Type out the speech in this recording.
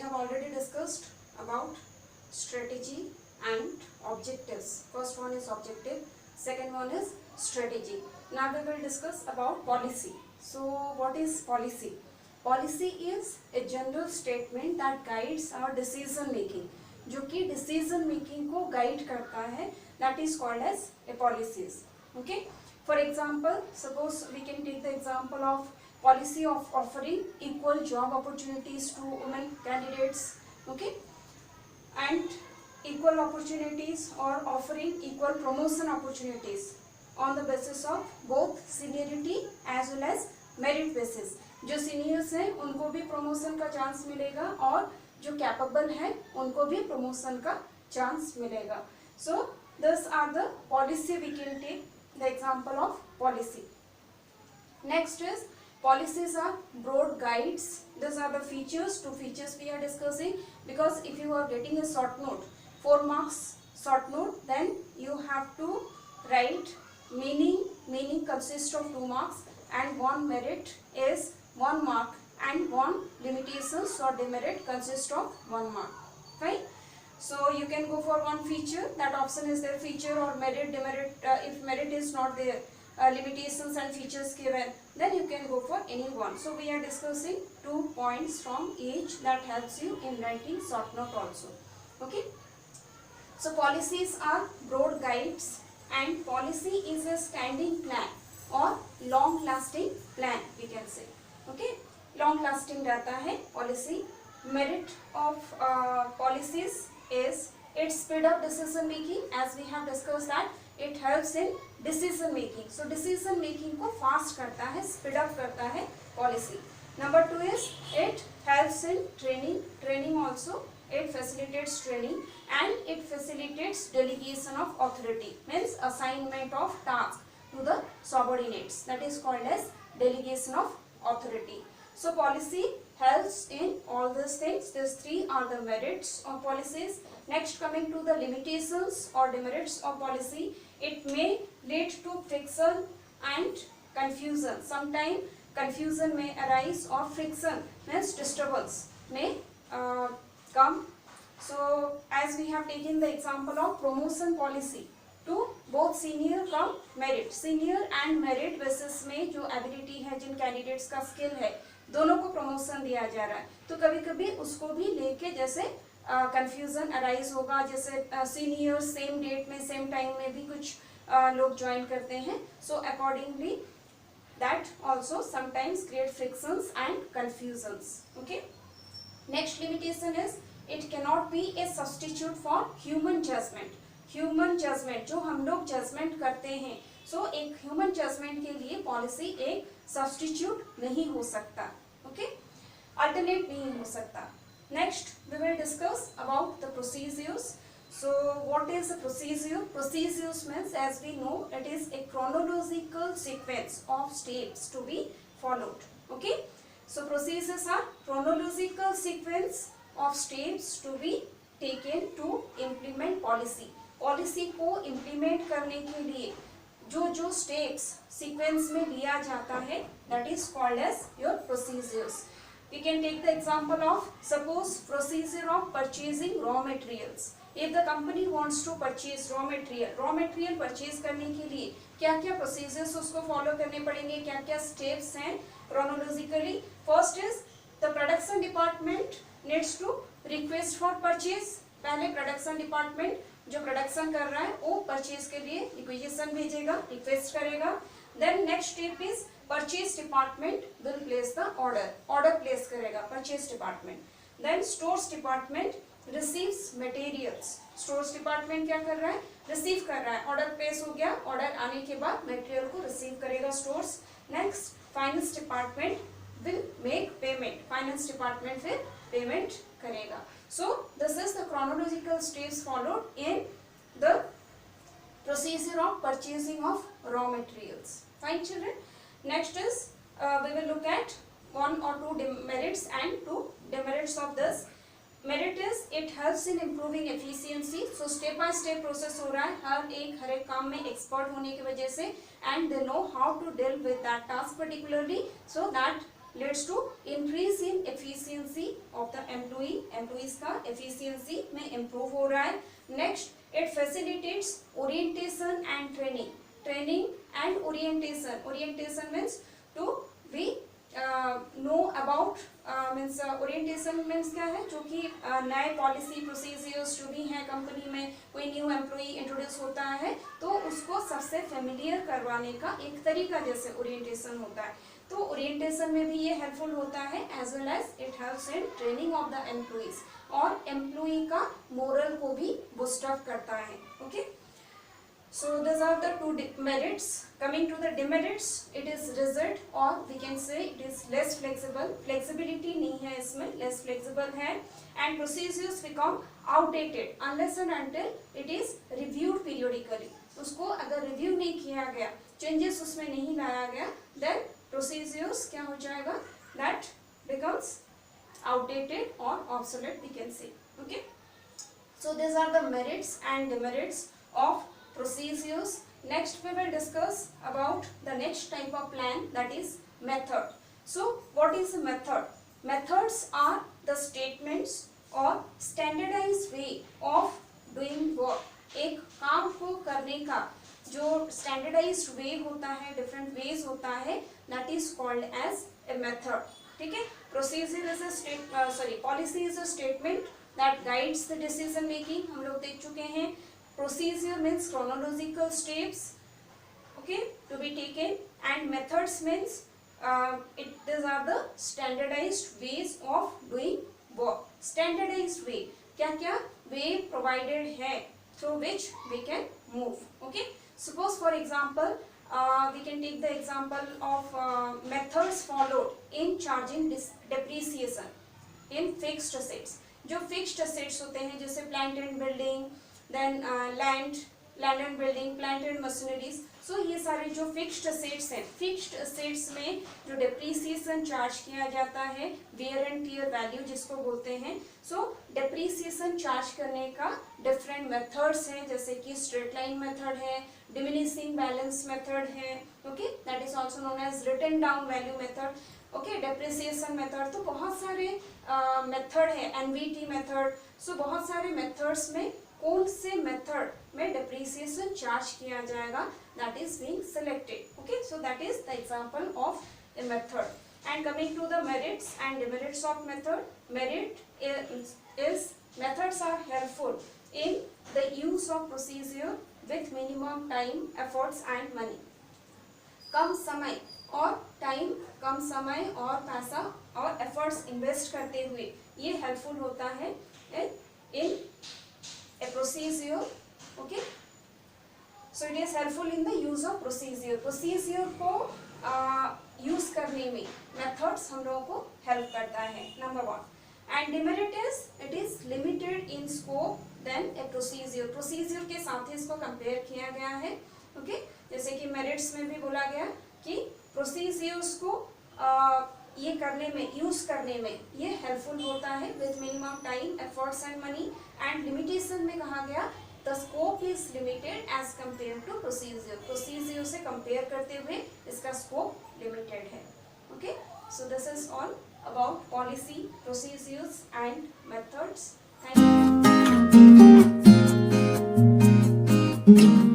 have already discussed about strategy and objectives. First one is objective, second one is strategy. Now we will discuss about policy. So what is policy? Policy is a general statement that guides our decision making, जो कि decision making को guide करता है, that is called as a policies. Okay. For example, suppose we can take the example of policy of offering equal job opportunities to women candidates, okay, and equal opportunities or offering equal promotion opportunities on the basis of both seniority as well as merit basis. जो seniors हैं उनको भी promotion का chance मिलेगा और जो capable है उनको भी प्रमोशन का चांस मिलेगा. So these are the policy. We can take the example of policy. Next is policies are broad guides. These are the features, two features we are discussing, because if you are getting a short note, 4 marks short note, then you have to write meaning consists of 2 marks and 1 merit is 1 mark and 1 limitations or demerit consists of 1 mark, right? So you can go for one feature, that option is their feature or merit, demerit. If merit is not there, limitations and features given, then you can go for any one. So we are discussing 2 points from each that helps you in writing short note also. Okay. So policies are broad guides and policy is a standing plan or long lasting plan, we can say. Okay. Long lasting रहता है policy. Merit of policies is it speed up decision making, as we have discussed that it helps in decision making. So decision making को fast करता है, speed up करता है policy. Number 2 is it helps in training also. It facilitates training and it facilitates delegation of authority, means assignment of task to the subordinates, that is called as delegation of authority. So policy helps in all these things. These 3 are the merits of policies. Next, coming to the limitations or demerits of policy, it may lead to friction and confusion. Sometimes confusion may arise or friction means disturbance may come. So as we have taken the example of promotion policy to both senior come merit, senior and merit basis में जो ability है, जिन candidates का skill है, दोनों को promotion दिया जा रहा है, तो कभी कभी उसको भी लेके जैसे कंफ्यूजन अराइज होगा, जैसे सीनियर सेम डेट में सेम टाइम में भी कुछ लोग ज्वाइन करते हैं. So accordingly that also sometimes create frictions and confusions. Okay. Next limitation is it can not be a substitute for human judgement. Human judgement जो हम लोग जजमेंट करते हैं, सो एक ह्यूमन जजमेंट के लिए पॉलिसी एक सब्स्टिट्यूट नहीं हो सकता. ओके. अल्टरनेट नहीं हो सकता. Next, we will discuss about the procedures. So, what is a procedure? Procedures means, as we know, it is a chronological sequence of steps to be followed. Okay. So, procedures are chronological sequence of steps to be taken to implement policy. Policy को implement करने के लिए जो steps sequence में लिया जाता है, that is called as your procedures. We can take the example of, suppose, procedure of purchasing raw materials. If the company wants to purchase raw material purchase करने के लिए क्या क्या procedures उसको follow करने पड़ेंगे, क्या क्या steps हैं chronologically. First is the production department needs to request for purchase. पहले production department जो production कर रहा है वो purchase के लिए requisition भेजेगा, request करेगा. Then next step is purchase department will place the order place करेगा purchase department. Then stores department receives materials. stores department क्या कर रहा है, receive कर रहा है. order place हो गया, order आने के बाद material को receive करेगा stores. Next, finance department will make payment. finance department फिर payment करेगा. So this is the chronological steps followed in the procedure of purchasing of raw materials. Fine, children. Next is we will look at 1 or 2 demerits and 2 demerits of this. Merit is it helps in improving efficiency. So step by step process हो रहा है, हर एक काम में expert होने की वजह से, and they know how to deal with that task particularly, so that leads to increase in efficiency of the employee, employees का efficiency में improve हो रहा है. Next, it facilitates orientation and training. Training and orientation. Orientation means to be know about means orientation means क्या है, जो कि नए पॉलिसी प्रोसीजर्स जो भी हैं कंपनी में, कोई न्यू एम्प्लॉई इंट्रोड्यूस होता है तो उसको सबसे फेमिलियर करवाने का एक तरीका जैसे ओरिएंटेशन होता है. तो ओरिएंटेशन में भी ये हेल्पफुल होता है as well as it helps in training of the employees, और एम्प्लॉई का मोरल को भी बूस्ट अप करता है. Okay, so these are the two merits. Coming to the demerits, it is rigid or we can say it is less flexible. Flexibility नहीं है इसमें, less flexible है, and procedures become outdated unless and until it is reviewed periodically. उसको अगर review नहीं किया गया, changes उसमें नहीं लाया गया, then procedures क्या हो जाएगा, that becomes outdated or obsolete we can say. Okay, so these are the merits and demerits of procedures. Next we will discuss about the next type of plan, that is method. So what is a method? Methods are the statements or standardized way of doing work. एक काम को करने का जो standardized way होता है, different ways होता है, that is called as a method. ठीक है, procedure is a policy is a statement that guides the decision making. हम लोग देख चुके हैं. Procedure means chronological steps, okay, to be taken, and methods means these are the standardized ways of doing work. Standardized way, क्या क्या way provided है through which we can move. Okay, suppose for example we can take the example of methods followed in charging depreciation in fixed assets. जो fixed assets होते हैं जैसे plant and building, then land and building, plant and machineries. So ये सारे जो fixed assets हैं, fixed assets में जो depreciation charge किया जाता है, wear and tear value जिसको बोलते हैं. So depreciation charge करने का different methods हैं, जैसे कि straight line method है, diminishing balance method है, okay, that is also known as written down value method. Okay, depreciation method. तो बहुत सारे method है, NVT method. So बहुत सारे methods में कौन से मेथड में डिप्रिसिएशन चार्ज किया जाएगा, that is being selected. Okay, so that is the example of a method. And coming to the merits and demerits of method. Merit is methods are helpful in the use of procedure with minimum time, efforts and money. कम समय और time, कम समय और पैसा और efforts invest करते हुए ये हेल्पफुल होता है इन a procedure. Okay, so it is helpful in the use of procedure. Procedure को use करने में methods हम लोगों को help करता है, number one. And demerit is it is limited in scope than a procedure. Procedure के साथ ही इसको compare किया गया है. Okay, जैसे कि merits में भी बोला गया कि procedures को ये करने में, यूज करने में ये हेल्पफुल होता है with minimum time, efforts and money. And limitation में कहा गया the scope is limited as compare to procedure. Procedure से कंपेयर करते हुए इसका स्कोप लिमिटेड है. Okay, so this is all about policy, procedures and methods. Thank you.